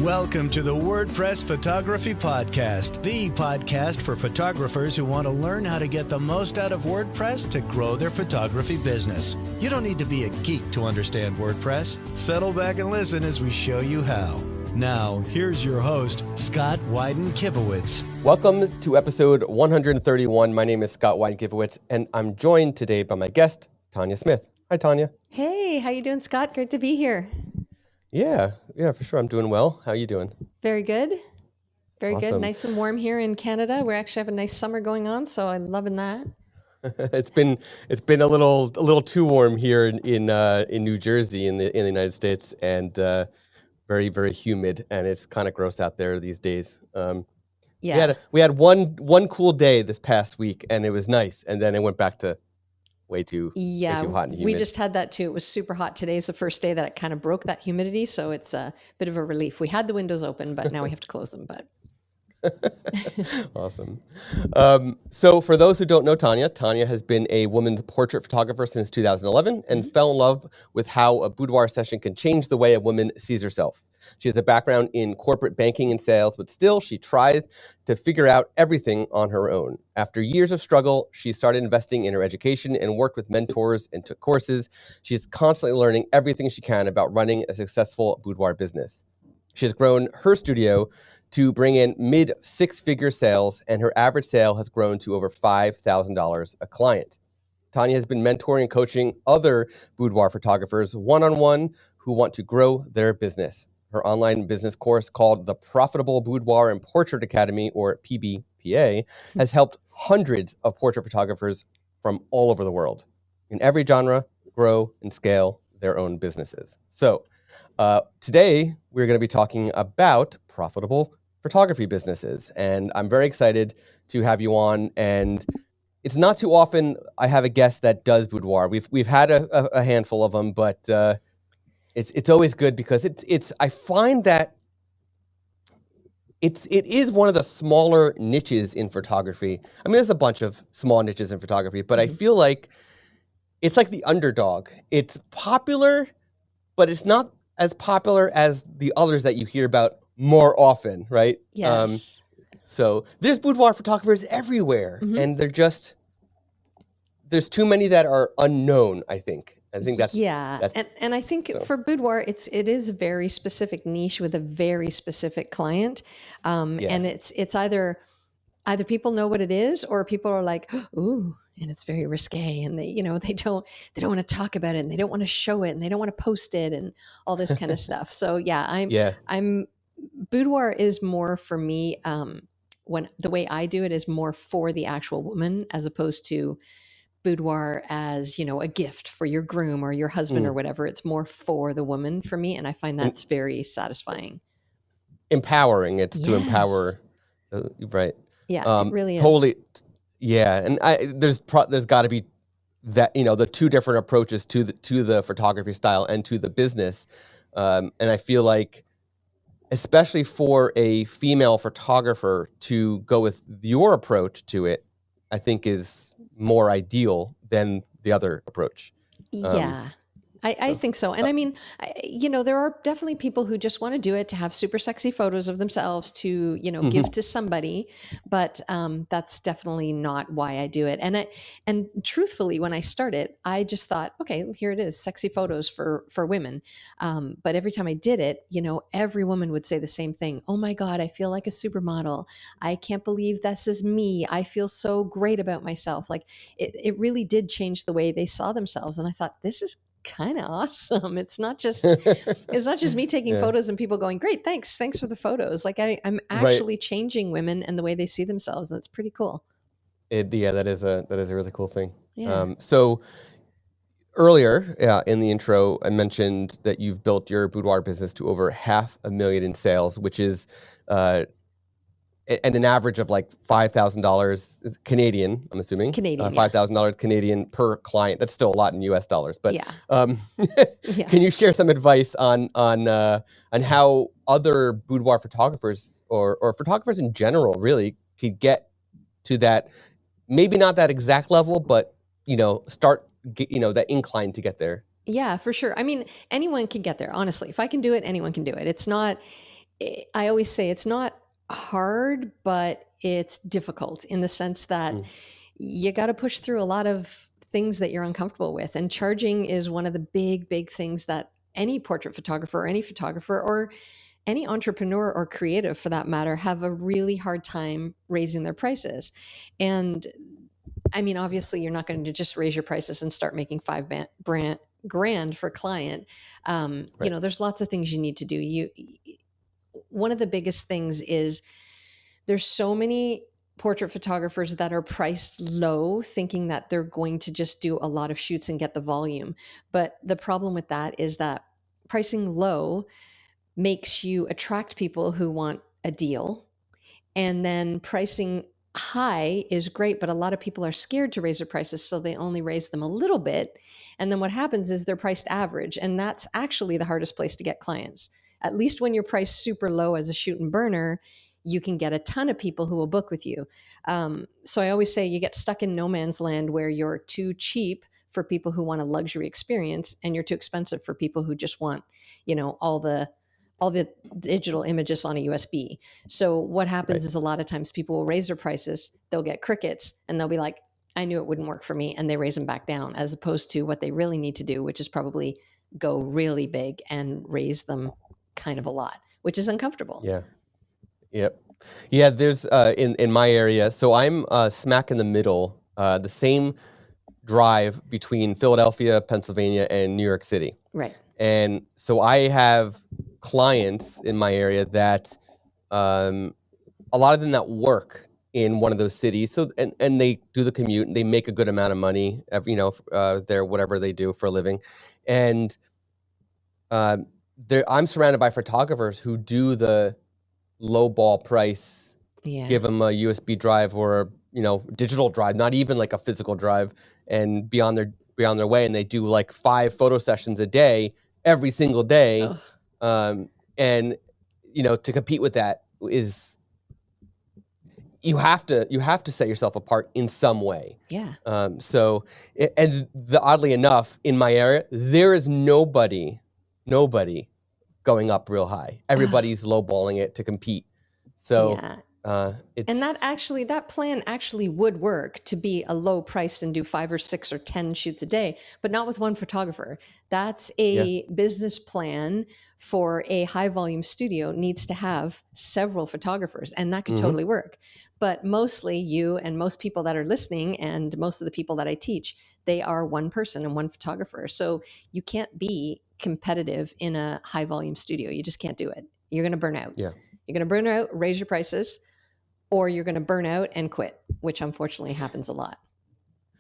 Welcome to the WordPress Photography Podcast, the podcast for photographers who want to learn how to get the most out of WordPress to grow their photography business. You don't need to be a geek to understand WordPress. Settle back and listen as we show you how. Now, here's your host, Scott Wyden-Kivowitz. Welcome to episode 131. My name is Scott Wyden-Kivowitz, and I'm joined today by my guest, Tanya Smith. Hi, Tanya. Hey, how you doing, Scott? Great to be here. Yeah, for sure. I'm doing well. How are you doing? Very good. Very Awesome. good. Nice and warm here in Canada. We actually have a nice summer going on, so I'm loving that. It's been a little too warm here in New Jersey in the United States, and very, very humid, and it's kind of gross out there these days. Yeah. We had one cool day this past week, and it was nice, and then it went back to way too hot and humid. We just had that too. It was super hot. Today's the first day that it kind of broke that humidity, so it's a bit of a relief. We had the windows open, but now we have to close them. But Awesome. So for those who don't know Tanya has been a woman's portrait photographer since 2011 and fell in love with how a boudoir session can change the way a woman sees herself. She has a background in corporate banking and sales, but still she tries to figure out everything on her own. After years of struggle, she started investing in her education and worked with mentors and took courses. She is constantly learning everything she can about running a successful boudoir business. She has grown her studio to bring in mid-six-figure sales, and her average sale has grown to over $5,000 a client. Tanya has been mentoring and coaching other boudoir photographers one-on-one who want to grow their business. Her online business course called the Profitable Boudoir and Portrait Academy, or PBPA, has helped hundreds of portrait photographers from all over the world in every genre grow and scale their own businesses. So today we're going to be talking about profitable photography businesses, and I'm very excited to have you on. And it's not too often I have a guest that does boudoir. We've had a handful of them, but it's always good because I find that it is one of the smaller niches in photography. I mean, there's a bunch of small niches in photography, but I feel like it's like the underdog. It's popular, but it's not as popular as the others that you hear about more often, right? yes. So there's boudoir photographers everywhere, and there's too many that are unknown, I think. I think that's and I think for boudoir, it is a very specific niche with a very specific client, and it's either people know what it is, or people are like, ooh, and it's very risque, and they don't want to talk about it, and they don't want to show it, and they don't want to post it, and all this kind of stuff. So I'm boudoir is more for me. When the way I do it is more for the actual woman, as opposed to boudoir as, a gift for your groom or your husband or whatever. It's more for the woman for me. And I find that's very satisfying. Empowering. It's to empower. Right. Yeah, it really is. Totally. Yeah. And there's got to be that, the two different approaches to the photography style and to the business. And I feel like, especially for a female photographer to go with your approach to it, I think is more ideal than the other approach. I think so. And I mean, there are definitely people who just want to do it to have super sexy photos of themselves to, give to somebody. But that's definitely not why I do it. And truthfully, when I started, I just thought, okay, here it is, sexy photos for women. But every time I did it, every woman would say the same thing. Oh my God, I feel like a supermodel. I can't believe this is me. I feel so great about myself. Like it really did change the way they saw themselves. And I thought, this is kind of awesome. It's not just me taking photos and people going, great, thanks for the photos. Like I'm actually changing women and the way they see themselves. That's pretty cool. That is a really cool thing. Yeah. So earlier in the intro, I mentioned that you've built your boudoir business to over $500,000 in sales, which is and an average of like $5,000 Canadian, I'm assuming. Canadian, $5,000 Canadian per client. That's still a lot in US dollars. But Yeah. can you share some advice on how other boudoir photographers or photographers in general really could get to that, maybe not that exact level, but start that incline to get there? Yeah, for sure. I mean, anyone can get there, honestly. If I can do it, anyone can do it. It's not I always say it's not hard, but it's difficult in the sense that you got to push through a lot of things that you're uncomfortable with. And charging is one of the big things that any portrait photographer or any photographer or any entrepreneur or creative for that matter have a really hard time raising their prices. And I mean, obviously you're not going to just raise your prices and start making $5,000 for a client. You know, there's lots of things you need to do. One of the biggest things is there's so many portrait photographers that are priced low, thinking that they're going to just do a lot of shoots and get the volume. But the problem with that is that pricing low makes you attract people who want a deal. And then pricing high is great, but a lot of people are scared to raise their prices, so they only raise them a little bit. And then what happens is they're priced average. And that's actually the hardest place to get clients. At least when you're priced super low as a shoot and burner, you can get a ton of people who will book with you. So I always say you get stuck in no man's land where you're too cheap for people who want a luxury experience and you're too expensive for people who just want, you know, all the digital images on a USB. So what happens is a lot of times people will raise their prices, they'll get crickets, and they'll be like, I knew it wouldn't work for me. And they raise them back down, as opposed to what they really need to do, which is probably go really big and raise them kind of a lot, which is uncomfortable. Yeah. Yep. Yeah, there's in my area, so I'm smack in the middle, the same drive between Philadelphia, Pennsylvania, and New York City. Right. And so I have clients in my area that a lot of them that work in one of those cities. So and they do the commute and they make a good amount of money, you know, they're whatever they do for a living. And I'm surrounded by photographers who do the low ball price, give them a USB drive or a, you know, digital drive, not even like a physical drive, and be on their way. And they do like 5 photo sessions a day, every single day. And, you know, to compete with that is, you have to set yourself apart in some way. Yeah. So, and oddly enough, in my area, there is nobody going up real high. Everybody's lowballing it to compete. So, it's, and that plan actually would work to be a low price and do 5 or 6 or 10 shoots a day, but not with one photographer. That's a business plan for a high volume studio needs to have several photographers, and that could totally work. But mostly you and most people that are listening and most of the people that I teach, they are one person and one photographer. So you can't be competitive in a high volume studio. You just can't do it. You're going to burn out. Yeah. You're going to burn out, raise your prices, or you're going to burn out and quit, which unfortunately happens a lot.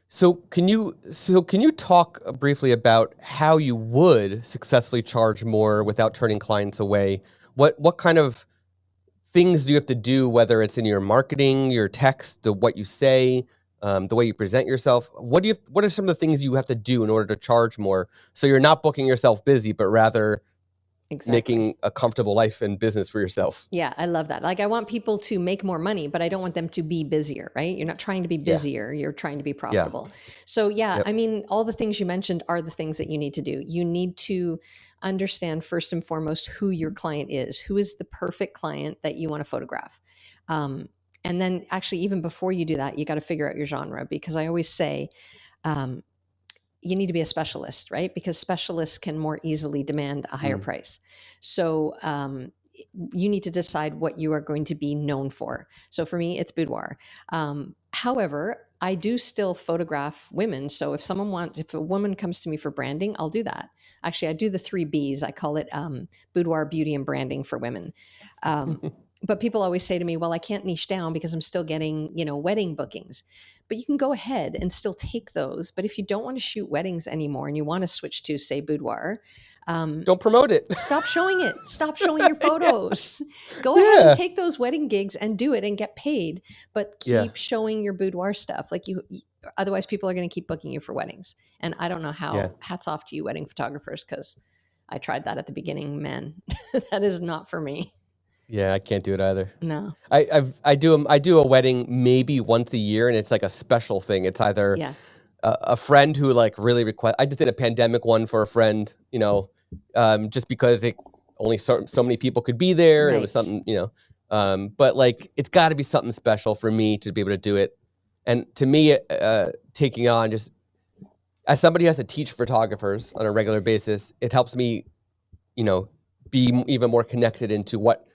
So can you talk briefly about how you would successfully charge more without turning clients away? What kind of things do you have to do, whether it's in your marketing, your text, what you say, the way you present yourself? What are some of the things you have to do in order to charge more, so you're not booking yourself busy, but rather making a comfortable life and business for yourself? Yeah, I love that. Like, I want people to make more money, but I don't want them to be busier, right? You're not trying to be busier. You're trying to be profitable. So I mean, all the things you mentioned are the things that you need to do. You need to understand first and foremost who your client is. Who is the perfect client that you want to photograph? And then actually, even before you do that, you got to figure out your genre, because I always say, you need to be a specialist, right? Because specialists can more easily demand a higher price. So you need to decide what you are going to be known for. So for me, it's boudoir. However, I do still photograph women. So if a woman comes to me for branding, I'll do that. Actually, I do the 3 Bs. I call it boudoir, beauty, and branding for women. But people always say to me, well, I can't niche down because I'm still getting, wedding bookings. But you can go ahead and still take those. But if you don't want to shoot weddings anymore and you want to switch to, say, boudoir, don't promote it. Stop showing it. Stop showing your photos. Go ahead and take those wedding gigs and do it and get paid. But keep showing your boudoir stuff. Like otherwise people are going to keep booking you for weddings. And I don't know how. Hats off to you wedding photographers, because I tried that at the beginning. Man, that is not for me. Yeah, I can't do it either. No. I do a wedding maybe once a year, and it's like a special thing. It's either a friend who like really I just did a pandemic one for a friend, just because only so many people could be there. And it was Right. something, but like, it's got to be something special for me to be able to do it. And to me, taking on just as somebody who has to teach photographers on a regular basis, it helps me, be even more connected into what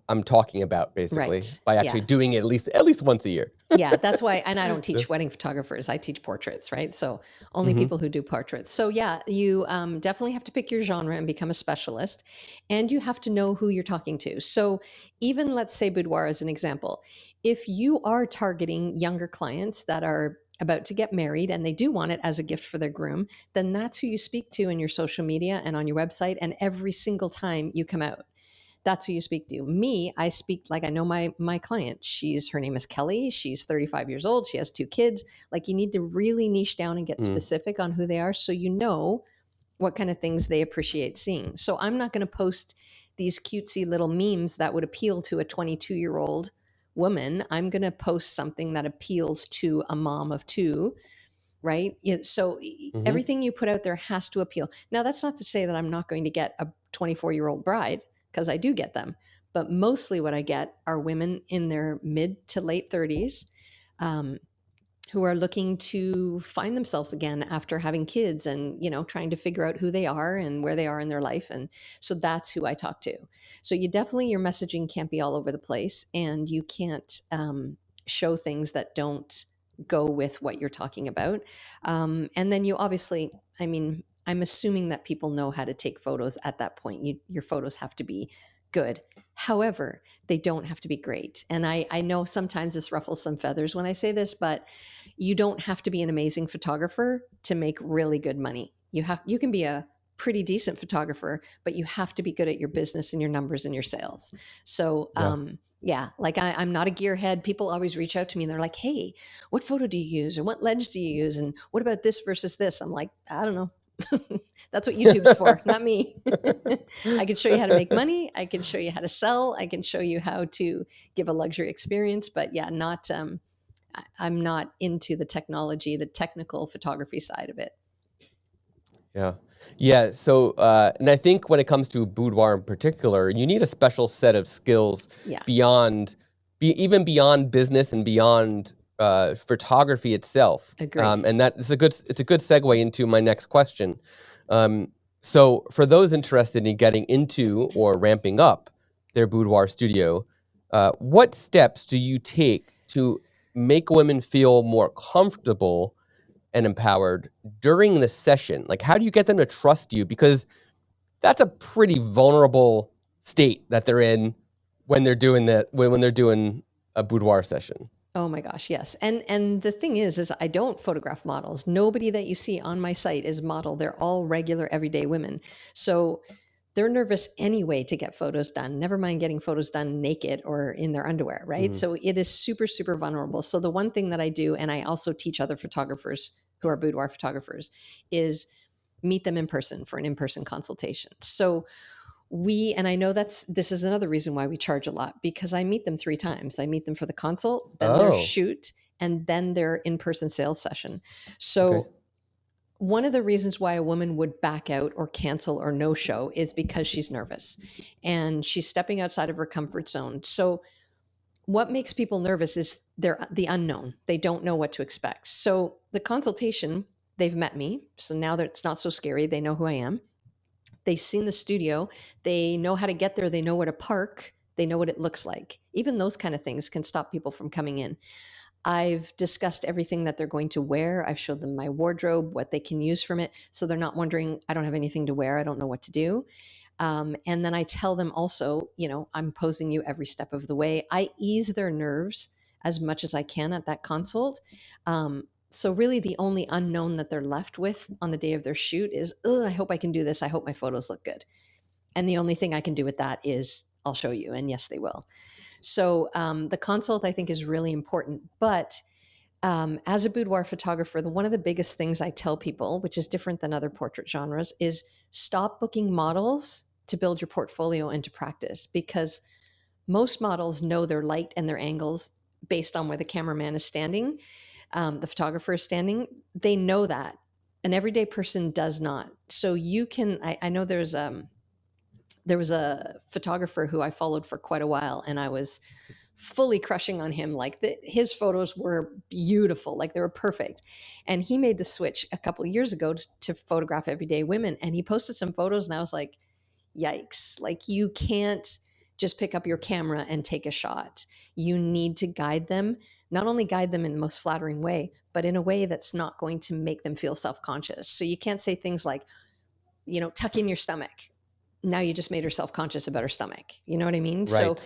I'm talking about, basically, Right. by actually doing it at least once a year. Yeah, that's why. And I don't teach wedding photographers. I teach portraits, right? So only people who do portraits. So yeah, you definitely have to pick your genre and become a specialist, and you have to know who you're talking to. So even let's say boudoir as an example, if you are targeting younger clients that are about to get married and they do want it as a gift for their groom, then that's who you speak to in your social media and on your website and every single time you come out. That's who you speak to. Me, I speak like I know my client. Her name is Kelly. She's 35 years old. She has 2 kids. Like, you need to really niche down and get specific on who they are so you know what kind of things they appreciate seeing. So I'm not going to post these cutesy little memes that would appeal to a 22-year-old woman. I'm going to post something that appeals to a mom of 2, right? So everything you put out there has to appeal. Now, that's not to say that I'm not going to get a 24-year-old bride, because I do get them. But mostly what I get are women in their mid to late 30s who are looking to find themselves again after having kids and, trying to figure out who they are and where they are in their life. And so that's who I talk to. So your messaging can't be all over the place, and you can't show things that don't go with what you're talking about. And then you obviously, I'm assuming that people know how to take photos at that point. Your photos have to be good. However, they don't have to be great. And I know sometimes this ruffles some feathers when I say this, but you don't have to be an amazing photographer to make really good money. You can be a pretty decent photographer, but you have to be good at your business and your numbers and your sales. So, like I'm not a gearhead. People always reach out to me and they're like, hey, what photo do you use? Or what lens do you use? And what about this versus this? I'm like, I don't know. That's what YouTube's for, not me. I can show you how to make money. I can show you how to sell. I can show you how to give a luxury experience, but I'm not into the technical photography side of it. Yeah. Yeah. So, and I think when it comes to boudoir in particular, you need a special set of skills even beyond business and beyond photography itself. Agreed. And it's a good segue into my next question. So for those interested in getting into or ramping up their boudoir studio, what steps do you take to make women feel more comfortable and empowered during the session? Like, how do you get them to trust you? Because that's a pretty vulnerable state that they're in when they're doing when they're doing a boudoir session. Oh my gosh, yes. And the thing is I don't photograph models. Nobody that you see on my site is model. They're all regular, everyday women. So they're nervous anyway to get photos done, never mind getting photos done naked or in their underwear, right? Mm-hmm. So it is super, super vulnerable. So the one thing that I do, and I also teach other photographers who are boudoir photographers, is meet them in person for an in-person consultation. So and I know this is another reason why we charge a lot, because I meet them 3 times. I meet them for the consult, then their shoot, and then their in-person sales session. So one of the reasons why a woman would back out or cancel or no show is because she's nervous and she's stepping outside of her comfort zone. So what makes people nervous is the unknown. They don't know what to expect. So the consultation, they've met me. So now that it's not so scary, they know who I am. They've seen the studio. They know how to get there. They know where to park. They know what it looks like. Even those kind of things can stop people from coming in. I've discussed everything that they're going to wear. I've showed them my wardrobe, what they can use from it. So they're not wondering, I don't have anything to wear. I don't know what to do. And then I tell them also, I'm posing you every step of the way. I ease their nerves as much as I can at that consult. So really the only unknown that they're left with on the day of their shoot is, I hope I can do this. I hope my photos look good. And the only thing I can do with that is I'll show you. And yes, they will. So the consult, I think, is really important. But as a boudoir photographer, one of the biggest things I tell people, which is different than other portrait genres, is stop booking models to build your portfolio and to practice, because most models know their light and their angles based on where the cameraman is standing. The photographer is standing, they know that. An everyday person does not. So you can, I know there's there was a photographer who I followed for quite a while, and I was fully crushing on him. Like his photos were beautiful, like they were perfect. And he made the switch a couple of years ago to photograph everyday women. And he posted some photos, and I was like, yikes, like you can't just pick up your camera and take a shot. You need to guide them, not only guide them in the most flattering way, but in a way that's not going to make them feel self-conscious. So you can't say things like, tuck in your stomach. Now you just made her self-conscious about her stomach. You know what I mean? Right. So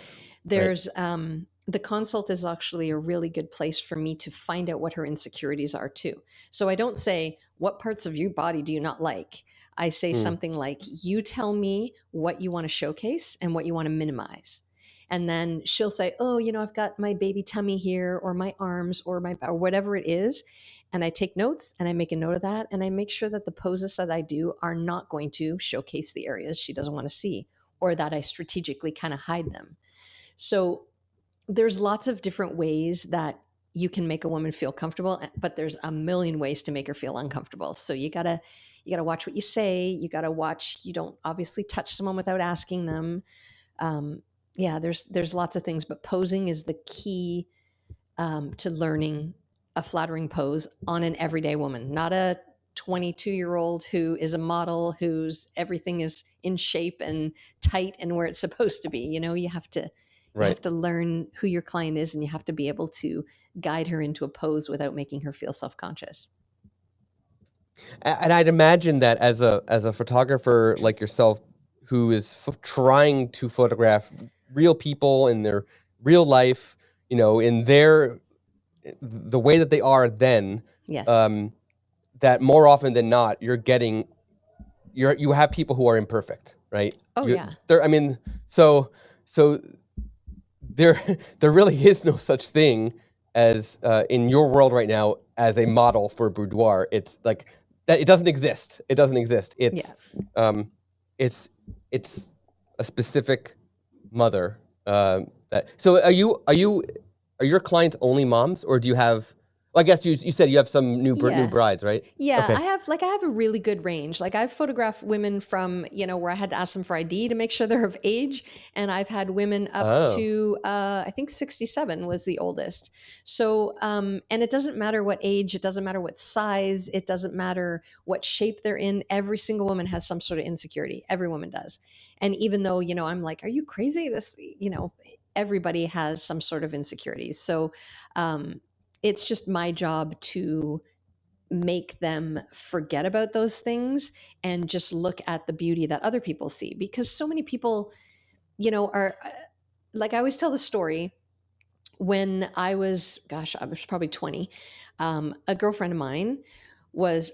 there's the consult is actually a really good place for me to find out what her insecurities are too. So I don't say, what parts of your body do you not like? I say something like, you tell me what you want to showcase and what you want to minimize. And then she'll say, oh, I've got my baby tummy here, or my arms, or whatever it is. And I take notes, and I make a note of that. And I make sure that the poses that I do are not going to showcase the areas she doesn't want to see, or that I strategically kind of hide them. So there's lots of different ways that you can make a woman feel comfortable, but there's a million ways to make her feel uncomfortable. So you gotta watch what you say. You gotta watch. You don't obviously touch someone without asking them. There's lots of things, but posing is the key to learning a flattering pose on an everyday woman, not a 22-year-old who is a model whose everything is in shape and tight and where it's supposed to be. You have to You have to learn who your client is, and you have to be able to guide her into a pose without making her feel self-conscious. And I'd imagine that as a photographer like yourself, who is trying to photograph real people in their real life, in the way that they are then, Yes. That more often than not, you have people who are imperfect, right? Oh, yeah. So there really is no such thing as in your world right now as a model for boudoir. It's like that. It doesn't exist. It's it's a specific mother. So are your clients only moms, or do you have? Well, I guess you said you have some new brides, right? Yeah, Okay. I have a really good range. Like I've photographed women from, where I had to ask them for ID to make sure they're of age. And I've had women up to, I think 67 was the oldest. So, and it doesn't matter what age, it doesn't matter what size, it doesn't matter what shape they're in. Every single woman has some sort of insecurity. Every woman does. And even though, I'm like, are you crazy? Everybody has some sort of insecurities. So, it's just my job to make them forget about those things and just look at the beauty that other people see. Because so many people, are like, I always tell the story when I was probably 20. A girlfriend of mine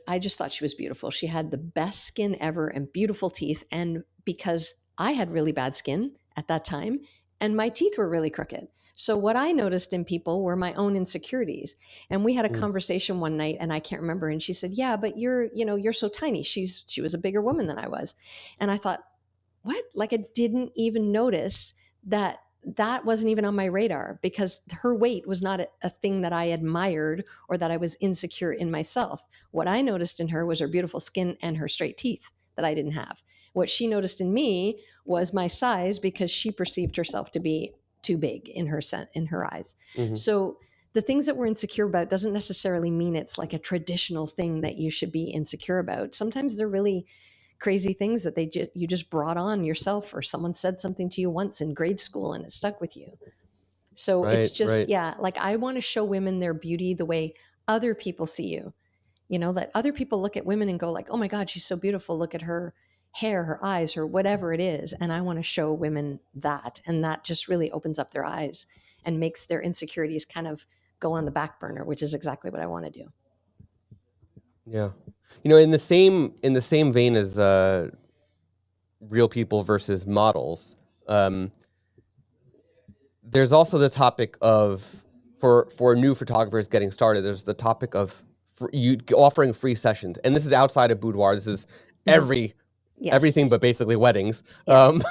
I just thought she was beautiful. She had the best skin ever and beautiful teeth. And because I had really bad skin at that time and my teeth were really crooked. So what I noticed in people were my own insecurities. And we had a conversation one night, and I can't remember. And she said, yeah, but you're so tiny. She was a bigger woman than I was. And I thought, what? Like, I didn't even notice that wasn't even on my radar, because her weight was not a thing that I admired or that I was insecure in myself. What I noticed in her was her beautiful skin and her straight teeth that I didn't have. What she noticed in me was my size, because she perceived herself to be too big in her eyes. Mm-hmm. So the things that we're insecure about doesn't necessarily mean it's like a traditional thing that you should be insecure about. Sometimes they're really crazy things that you just brought on yourself, or someone said something to you once in grade school and it stuck with you. So it's just, like I want to show women their beauty the way other people see you. That other people look at women and go like, oh my God, she's so beautiful. Look at her hair, her eyes, or whatever it is. And I want to show women that. And that just really opens up their eyes and makes their insecurities kind of go on the back burner, which is exactly what I want to do. Yeah. In the same vein as real people versus models, there's also the topic of, for new photographers getting started, there's the topic of offering free sessions. And this is outside of boudoir. This is everything but basically weddings. Yes.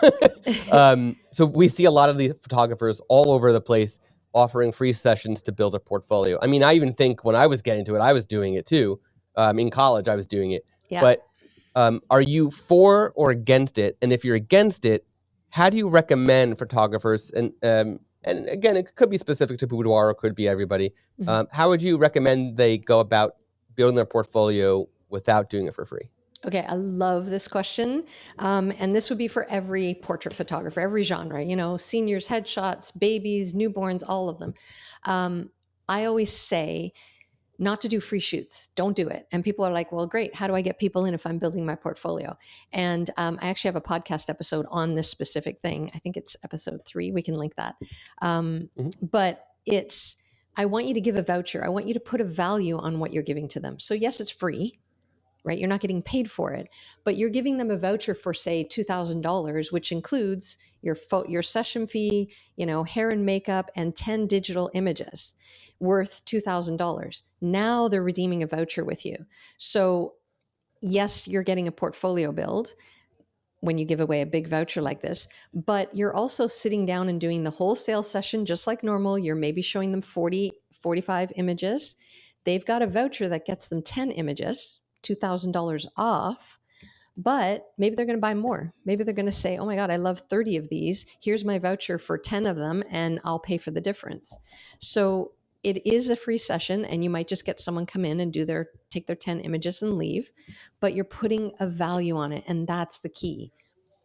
So we see a lot of these photographers all over the place offering free sessions to build a portfolio. I mean, I even think when I was getting to it, I was doing it too. In college, I was doing it. Yeah. But are you for or against it? And if you're against it, how do you recommend photographers, and again, it could be specific to boudoir, or it could be everybody. Mhm. How would you recommend they go about building their portfolio without doing it for free? Okay, I love this question. And this would be for every portrait photographer, every genre, seniors, headshots, babies, newborns, all of them. I always say not to do free shoots. Don't do it. And people are like, well, great. How do I get people in if I'm building my portfolio? And I actually have a podcast episode on this specific thing. I think it's episode 3. We can link that. But I want you to give a voucher. I want you to put a value on what you're giving to them. So yes, it's free, right? You're not getting paid for it, but you're giving them a voucher for, say, $2,000, which includes your session fee, hair and makeup, and 10 digital images worth $2,000. Now they're redeeming a voucher with you. So yes, you're getting a portfolio build when you give away a big voucher like this, but you're also sitting down and doing the wholesale session just like normal. You're maybe showing them 40, 45 images. They've got a voucher that gets them 10 images, $2,000 off, but maybe they're going to buy more. Maybe they're going to say, oh my God, I love 30 of these. Here's my voucher for 10 of them, and I'll pay for the difference. So it is a free session, and you might just get someone come in and take their 10 images and leave, but you're putting a value on it. And that's the key.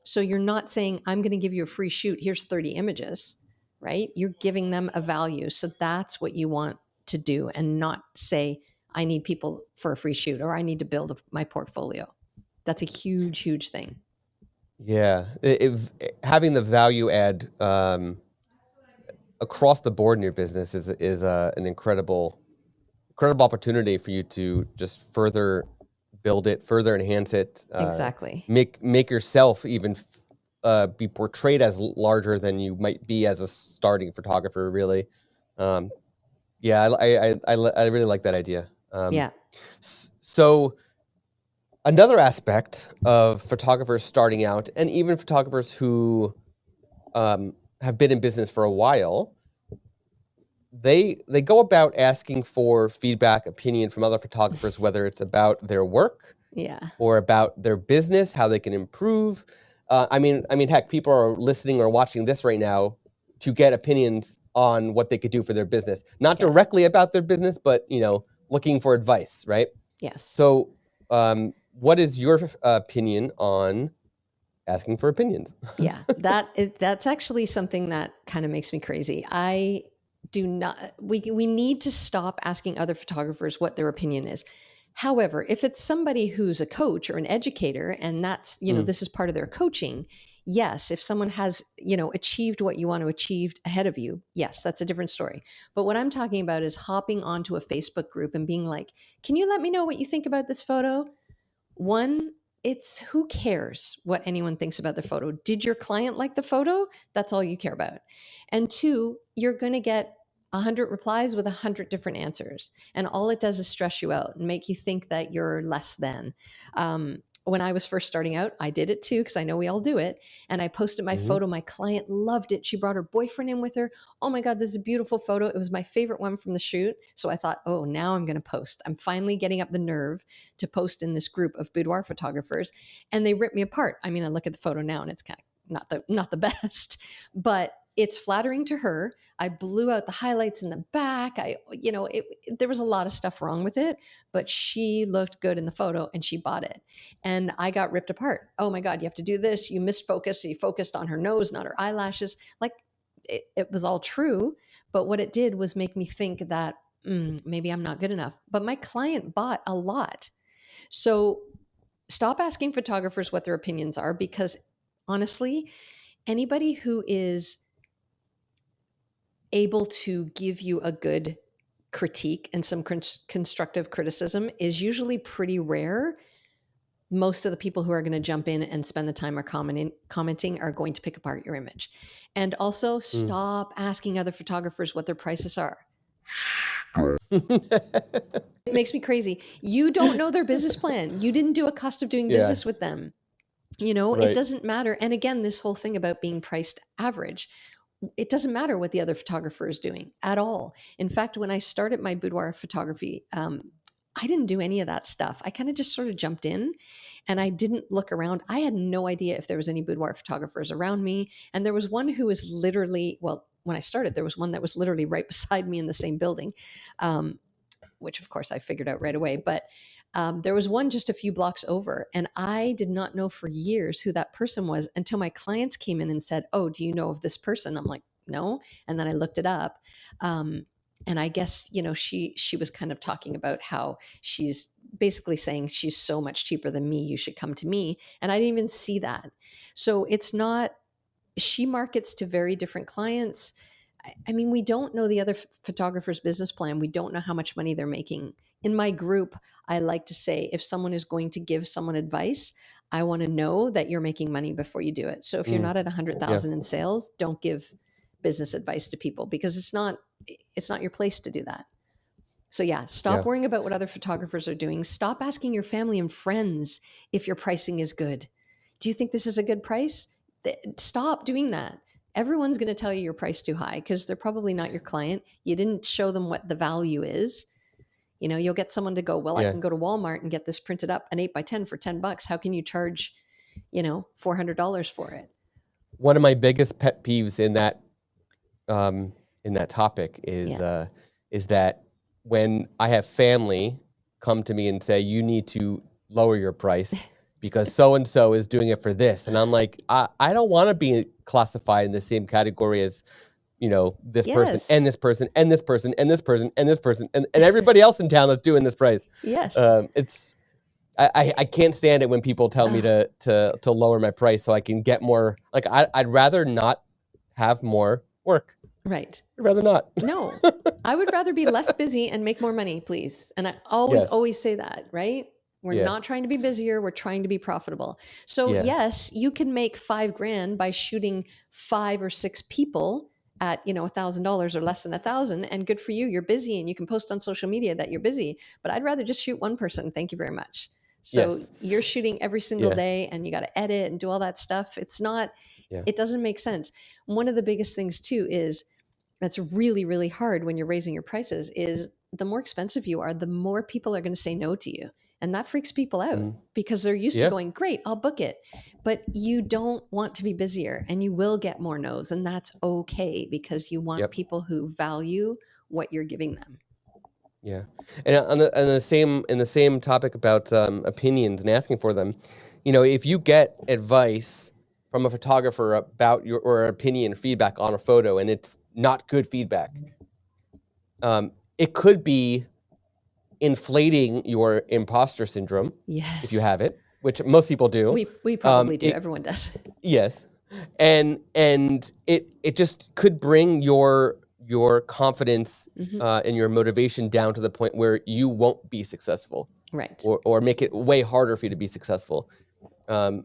So you're not saying, I'm going to give you a free shoot. Here's 30 images, right? You're giving them a value. So that's what you want to do, and not say, I need people for a free shoot, or I need to build my portfolio. That's a huge, huge thing. Yeah. Having the value add across the board in your business is an incredible opportunity for you to just further build it, further enhance it. Exactly. Make yourself even be portrayed as larger than you might be as a starting photographer, really. Yeah, I really like that idea. Yeah. So another aspect of photographers starting out, and even photographers who have been in business for a while, they go about asking for feedback, opinion from other photographers, whether it's about their work, or about their business, how they can improve. I mean, heck, people are listening or watching this right now to get opinions on what they could do for their business, not directly about their business, but looking for advice, right? Yes. So, what is your opinion on asking for opinions? Yeah, that's actually something that kind of makes me crazy. I do not. We need to stop asking other photographers what their opinion is. However, if it's somebody who's a coach or an educator, and that's this is part of their coaching. Yes, if someone has achieved what you want to achieve ahead of you, yes, that's a different story. But what I'm talking about is hopping onto a Facebook group and being like, "Can you let me know what you think about this photo?" One, it's who cares what anyone thinks about the photo? Did your client like the photo? That's all you care about. And 2, you're going to get 100 replies with 100 different answers. And all it does is stress you out and make you think that you're less than. When I was first starting out, I did it too, because I know we all do it. And I posted my photo. My client loved it. She brought her boyfriend in with her. Oh my God, this is a beautiful photo. It was my favorite one from the shoot. So I thought, oh, now I'm going to post. I'm finally getting up the nerve to post in this group of boudoir photographers. And they rip me apart. I mean, I look at the photo now and it's kind of not the best, but it's flattering to her. I blew out the highlights in the back. There was a lot of stuff wrong with it, but she looked good in the photo and she bought it. And I got ripped apart. Oh my God, you have to do this. You missed focus. You focused on her nose, not her eyelashes. Like it was all true. But what it did was make me think that maybe I'm not good enough. But my client bought a lot. So stop asking photographers what their opinions are, because honestly, anybody who is able to give you a good critique and some constructive criticism is usually pretty rare. Most of the people who are going to jump in and spend the time or commenting are going to pick apart your image. And also stop asking other photographers what their prices are. It makes me crazy. You don't know their business plan. You didn't do a cost of doing business with them. It doesn't matter. And again, this whole thing about being priced average, it doesn't matter what the other photographer is doing at all. In fact, when I started my boudoir photography, I didn't do any of that stuff. I kind of just sort of jumped in and I didn't look around. I had no idea if there was any boudoir photographers around me. And there was one who was literally, well, when I started, there was one that was literally right beside me in the same building, which of course I figured out right away. But there was one just a few blocks over, and I did not know for years who that person was until my clients came in and said, "Oh, do you know of this person?" I'm like, "No," and then I looked it up, and I guess she was kind of talking about how she's basically saying she's so much cheaper than me. You should come to me, and I didn't even see that. So it's not. She markets to very different clients. I mean, we don't know the other photographer's business plan. We don't know how much money they're making. In my group, I like to say if someone is going to give someone advice, I want to know that you're making money before you do it. So if you're not at 100,000 in sales, don't give business advice to people because it's not your place to do that. So yeah, stop worrying about what other photographers are doing. Stop asking your family and friends if your pricing is good. Do you think this is a good price? Stop doing that. Everyone's going to tell you your price too high because they're probably not your client. You didn't show them what the value is. You'll get someone to go, well, I can go to Walmart and get this printed up an 8x10 for $10. How can you charge, $400 for it? One of my biggest pet peeves in that topic is that when I have family come to me and say, you need to lower your price because so-and-so is doing it for this. And I'm like, I don't want to be classified in the same category as, this person and this person and this person and this person and this person and everybody else in town that's doing this price. Yes. I can't stand it when people tell me to lower my price so I can get more. Like I'd rather not have more work. Right. I'd rather not. No, I would rather be less busy and make more money, please. And I always say that, right? We're not trying to be busier. We're trying to be profitable. So yes, you can make $5,000 by shooting 5 or 6 people at, $1,000 or less than 1,000. And good for you. You're busy and you can post on social media that you're busy, but I'd rather just shoot one person. Thank you very much. So you're shooting every single day and you got to edit and do all that stuff. It's not, it doesn't make sense. One of the biggest things too is that's really, really hard when you're raising your prices is the more expensive you are, the more people are going to say no to you. And that freaks people out because they're used to going, great, I'll book it. But you don't want to be busier and you will get more no's. And that's okay because you want people who value what you're giving them. Yeah. And in the same topic about opinions and asking for them, if you get advice from a photographer about your opinion, feedback on a photo, and it's not good feedback, it could be inflating your imposter syndrome. Yes. If you have it, which most people do. We probably do. Everyone does. Yes. And it just could bring your confidence and your motivation down to the point where you won't be successful. Right. Or make it way harder for you to be successful. As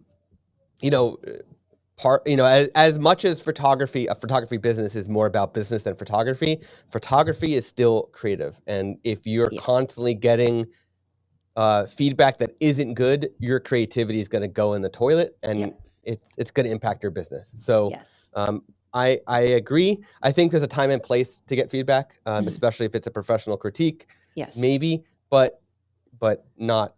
much as a photography business is more about business than photography is still creative. And if you're constantly getting feedback that isn't good, your creativity is going to go in the toilet and it's going to impact your business. So I agree. I think there's a time and place to get feedback, especially if it's a professional critique. Yes. Maybe, but not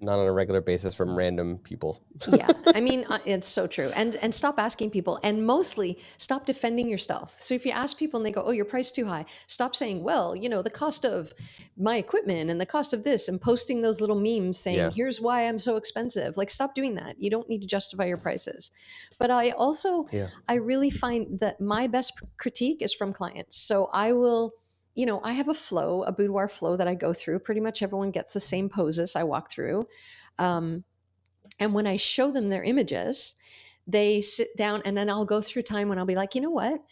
on a regular basis from random people. Yeah. I mean, it's so true. And stop asking people and mostly stop defending yourself. So if you ask people and they go, oh, your price is too high, stop saying, well, the cost of my equipment and the cost of this and posting those little memes saying, here's why I'm so expensive. Like, stop doing that. You don't need to justify your prices. But I also, I really find that my best critique is from clients. So I will, I have a boudoir flow that I go through. Pretty much everyone gets the same poses I walk through. And when I show them their images, they sit down and then I'll go through time when I'll be like, you know what?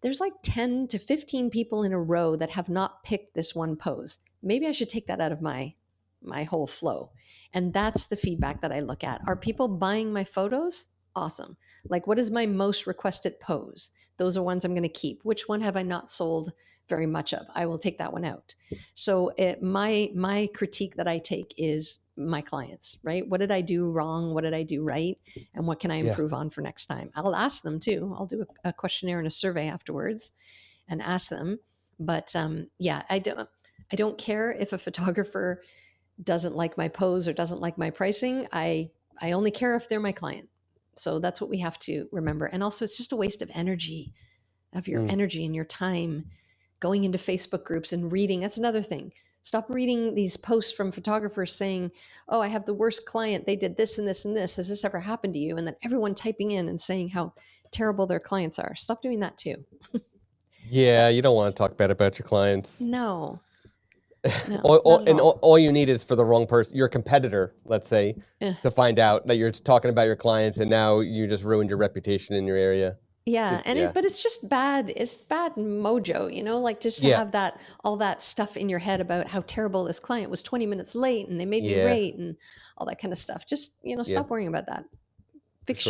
There's like 10 to 15 people in a row that have not picked this one pose. Maybe I should take that out of my whole flow. And that's the feedback that I look at. Are people buying my photos? Awesome. Like, what is my most requested pose? Those are ones I'm going to keep. Which one have I not sold very much of? I will take that one out. So my critique that I take is my clients, right? What did I do wrong? What did I do right? And what can I improve on for next time? I'll ask them too. I'll do a questionnaire and a survey afterwards and ask them. But I don't care if a photographer doesn't like my pose or doesn't like my pricing, I only care if they're my client. So that's what we have to remember. And also, it's just a waste of energy, of your energy and your time going into Facebook groups and reading. That's another thing. Stop reading these posts from photographers saying, oh, I have the worst client. They did this and this and this. Has this ever happened to you? And then everyone typing in and saying how terrible their clients are. Stop doing that too. Yeah, you don't want to talk bad about your clients. No. Not at all. All you need is for the wrong person, your competitor, let's say, to find out that you're talking about your clients, and now you just ruined your reputation in your area. Yeah, but it's just bad. It's bad mojo, like just to have that all that stuff in your head about how terrible this client was 20 minutes late and they made me late and all that kind of stuff. Just stop worrying about that. Fix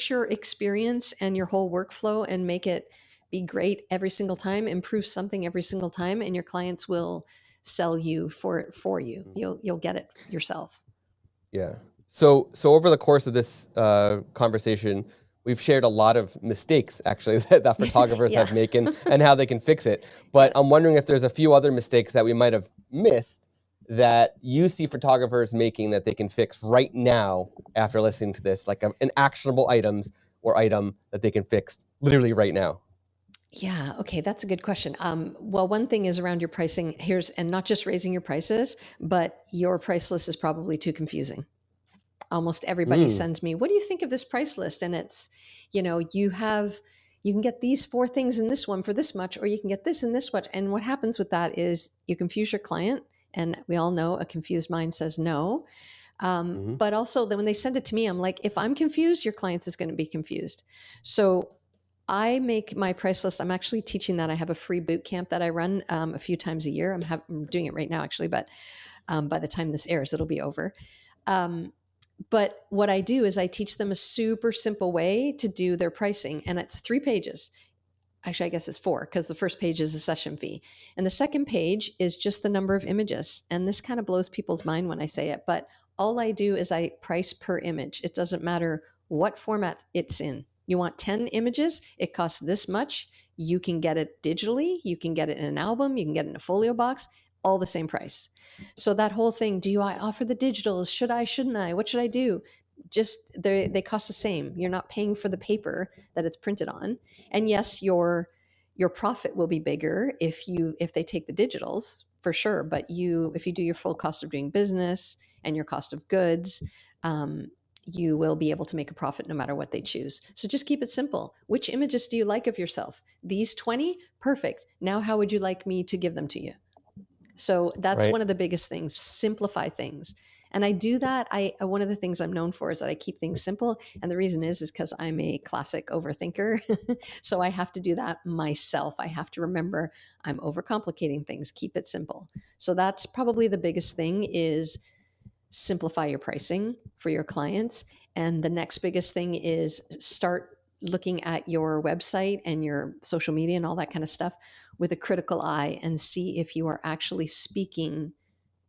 your experience and your whole workflow and make it be great every single time. Improve something every single time, and your clients will sell you for you. You'll get it yourself. Yeah. So over the course of this conversation, we've shared a lot of mistakes actually that photographers have made and how they can fix it. But I'm wondering if there's a few other mistakes that we might have missed that you see photographers making that they can fix right now after listening to this, like an actionable item that they can fix literally right now. Yeah. Okay. That's a good question. Well, one thing is around your pricing and not just raising your prices, but your price list is probably too confusing. Almost everybody sends me, what do you think of this price list? And it's, you can get these 4 things in this one for this much, or you can get this and this much. And what happens with that is you confuse your client. And we all know a confused mind says no. But also then when they send it to me, I'm like, if I'm confused, your clients is going to be confused. So I make my price list. I'm actually teaching that. I have a free boot camp that I run a few times a year. I'm doing it right now, actually, but by the time this airs, it'll be over. But what I do is I teach them a super simple way to do their pricing. And it's 3 pages. Actually, I guess it's 4 because the first page is the session fee. And the second page is just the number of images. And this kind of blows people's mind when I say it. But all I do is I price per image. It doesn't matter what format it's in. You want 10 images, it costs this much. You can get it digitally. You can get it in an album. You can get it in a folio box, all the same price. So that whole thing, do I offer the digitals? Should I, shouldn't I? What should I do? Just they cost the same. You're not paying for the paper that it's printed on. And yes, your profit will be bigger if they take the digitals for sure. But if you do your full cost of doing business and your cost of goods, you will be able to make a profit no matter what they choose. So just keep it simple. Which images do you like of yourself? These 20? Perfect. Now, how would you like me to give them to you? So that's one of the biggest things. Simplify things. And I do that. One of the things I'm known for is that I keep things simple. And the reason is because I'm a classic overthinker. So I have to do that myself. I have to remember I'm overcomplicating things. Keep it simple. So that's probably the biggest thing is simplify your pricing for your clients. And the next biggest thing is start looking at your website and your social media and all that kind of stuff with a critical eye and see if you are actually speaking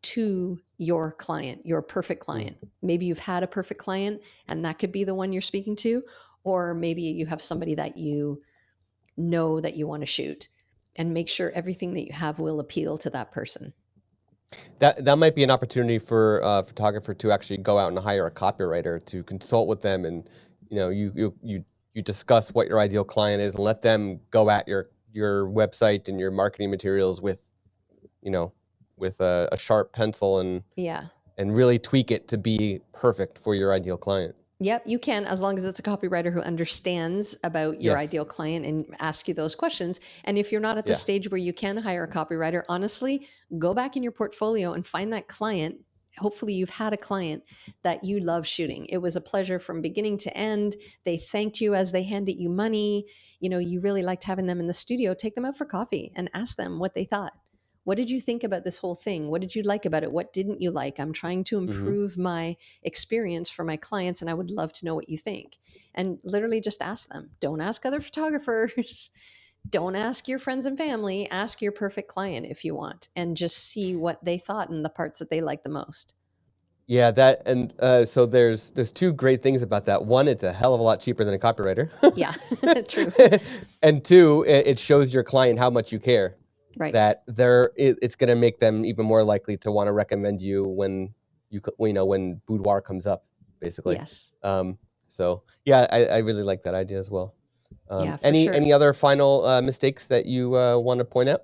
to your client, your perfect client. Maybe you've had a perfect client and that could be the one you're speaking to, or maybe you have somebody that you know that you want to shoot, and make sure everything that you have will appeal to that person. That might be an opportunity for a photographer to actually go out and hire a copywriter to consult with them, and you discuss what your ideal client is and let them go at your website and your marketing materials with a sharp pencil and really tweak it to be perfect for your ideal client. Yep, you can, as long as it's a copywriter who understands about your ideal client and ask you those questions. And if you're not at the stage where you can hire a copywriter, honestly, go back in your portfolio and find that client. Hopefully you've had a client that you love shooting. It was a pleasure from beginning to end. They thanked you as they handed you money. You really liked having them in the studio. Take them out for coffee and ask them what they thought. What did you think about this whole thing? What did you like about it? What didn't you like? I'm trying to improve my experience for my clients, and I would love to know what you think. And literally just ask them. Don't ask other photographers. Don't ask your friends and family. Ask your perfect client if you want, and just see what they thought and the parts that they liked the most. Yeah, so there's 2 great things about that. One, it's a hell of a lot cheaper than a copywriter. Yeah, true. And 2, it shows your client how much you care. Right. that it's going to make them even more likely to want to recommend you when when boudoir comes up, basically. Yes. So yeah, I really like that idea as well. Yeah, for Any sure. any other final mistakes that you want to point out?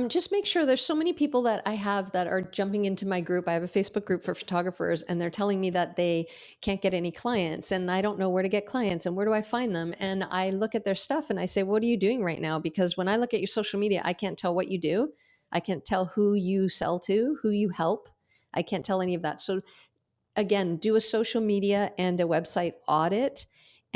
Just make sure there's so many people that I have that are jumping into my group. I have a Facebook group for photographers, and they're telling me that they can't get any clients, and I don't know where to get clients and where do I find them. And I look at their stuff and I say, what are you doing right now? Because when I look at your social media, I can't tell what you do. I can't tell who you sell to, who you help. I can't tell any of that. So again, do a social media and a website audit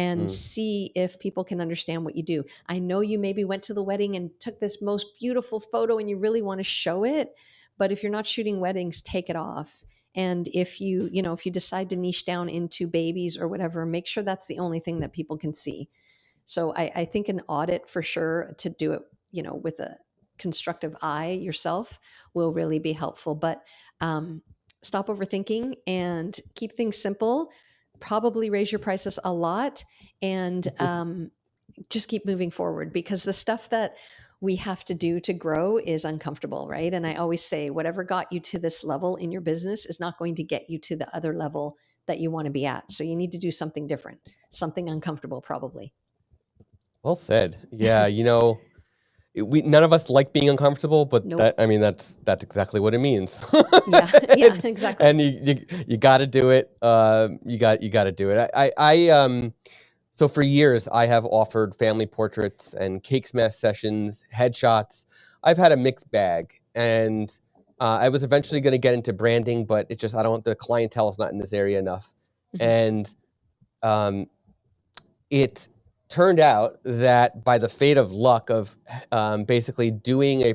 and see if people can understand what you do. I know you maybe went to the wedding and took this most beautiful photo and you really want to show it, but if you're not shooting weddings, take it off. And if you decide to niche down into babies or whatever, make sure that's the only thing that people can see. So I think an audit for sure to do it, with a constructive eye yourself will really be helpful. But stop overthinking and keep things simple. Probably raise your prices a lot and just keep moving forward, because the stuff that we have to do to grow is uncomfortable, right? And I always say, whatever got you to this level in your business is not going to get you to the other level that you want to be at. So you need to do something different, something uncomfortable, probably. Well said. Yeah, we none of us like being uncomfortable, but Nope. that's exactly what it means. Yeah, exactly. And you got to do it. You got to do it. So for years I have offered family portraits and cake smash sessions, headshots. I've had a mixed bag, and I was eventually going to get into branding, but it just I don't the clientele is not in this area enough, and it turned out that by the fate of luck of basically doing a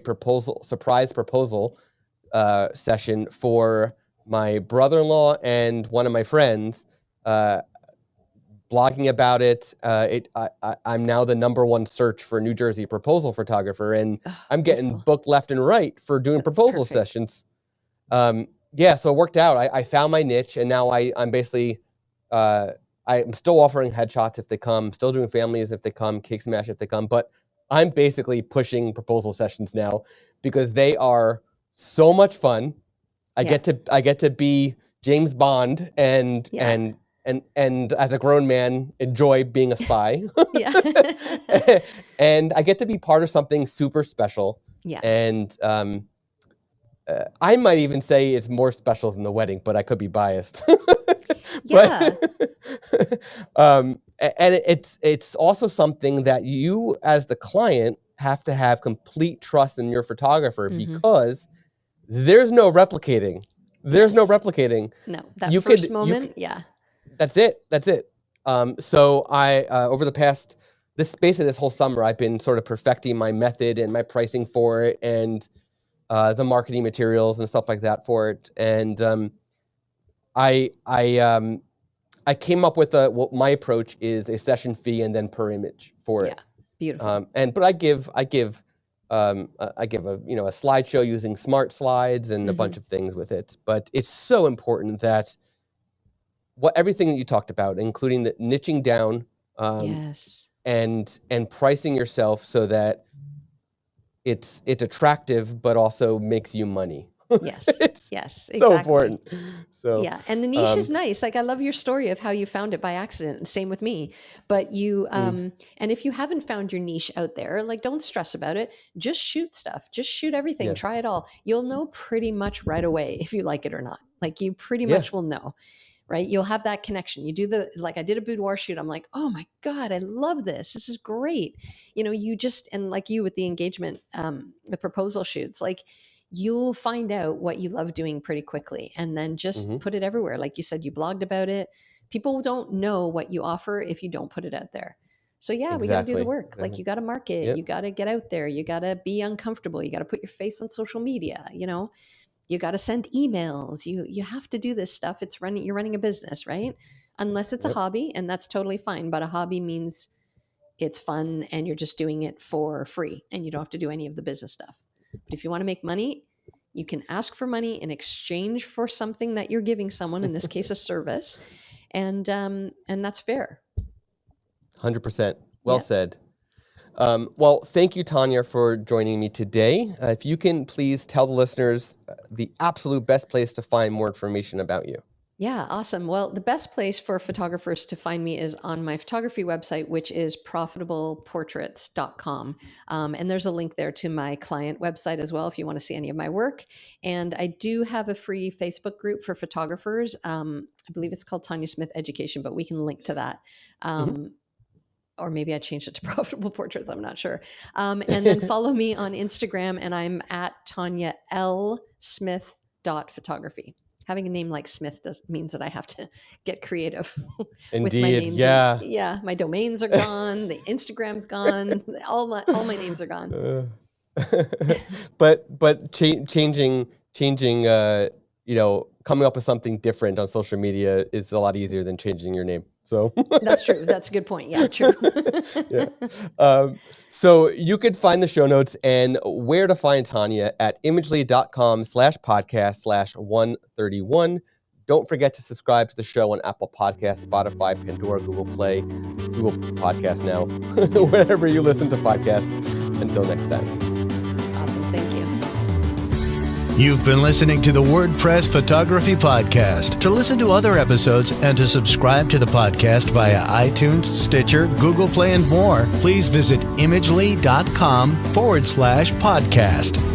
surprise proposal session for my brother-in-law and one of my friends, blogging about it, I'm now the #1 search for New Jersey proposal photographer, and I'm getting beautiful. booked left and right for doing proposal sessions. Yeah, so it worked out. I found my niche, and now I'm basically I'm still offering headshots if they come, still doing families if they come, cake smash if they come, but I'm basically pushing proposal sessions now because they are so much fun. I get to be James Bond and as a grown man enjoy being a spy. Yeah. And I get to be part of something super special. Yeah. And I might even say it's more special than the wedding, but I could be biased. Yeah. And it's also something that you as the client have to have complete trust in your photographer because there's no replicating. There's no replicating. No, that first moment, yeah. That's it. So I over the past this whole summer, I've been sort of perfecting my method and my pricing for it, and the marketing materials and stuff like that for it. And I came up with what my approach is: a session fee and then per image for it. Yeah, beautiful. But I give a slideshow using smart slides and a bunch of things with it. But it's so important that everything that you talked about, including the niching down, and pricing yourself so that it's attractive, but also makes you money. Yes. Yes. Exactly. So important. So yeah. And the niche is nice. Like, I love your story of how you found it by accident. Same with me. But you, and if you haven't found your niche out there, like, don't stress about it. Just shoot stuff. Just shoot everything. Yeah. Try it all. You'll know pretty much right away if you like it or not. Like, you pretty much will know. Right. You'll have that connection. You do I did a boudoir shoot. I'm like, oh my God, I love this. This is great. And like you with the engagement, the proposal shoots, like, you'll find out what you love doing pretty quickly, and then just put it everywhere. Like you said, you blogged about it. People don't know what you offer if you don't put it out there. So yeah, we got to do the work. Like, you got to market, you got to get out there. You got to be uncomfortable. You got to put your face on social media, you got to send emails. You have to do this stuff. You're running a business, right? Unless it's a hobby, and that's totally fine. But a hobby means it's fun and you're just doing it for free and you don't have to do any of the business stuff. But if you want to make money, you can ask for money in exchange for something that you're giving someone, in this case, a service. And that's fair. 100%. Well said. Well, thank you, Tanya, for joining me today. If you can please tell the listeners the absolute best place to find more information about you. Yeah, awesome. Well, the best place for photographers to find me is on my photography website, which is profitableportraits.com. And there's a link there to my client website as well if you want to see any of my work. And I do have a free Facebook group for photographers. I believe it's called Tanya Smith Education, but we can link to that. Or maybe I changed it to Profitable Portraits. I'm not sure. And then follow me on Instagram, and I'm at Tanya L. Smith.photography. Having a name like Smith means that I have to get creative. Indeed, with my names. yeah. Yeah, my domains are gone. The Instagram's gone. All my names are gone. But changing, coming up with something different on social media is a lot easier than changing your name. So that's true. That's a good point. Yeah, true. Yeah. So you could find the show notes and where to find Tanya at imagely.com/podcast/131. Don't forget to subscribe to the show on Apple Podcasts, Spotify, Pandora, Google Play, Google Podcasts now, wherever you listen to podcasts. Until next time. Awesome. Thank you. You've been listening to the WordPress Photography Podcast. To listen to other episodes and to subscribe to the podcast via iTunes, Stitcher, Google Play, and more, please visit imagely.com/podcast.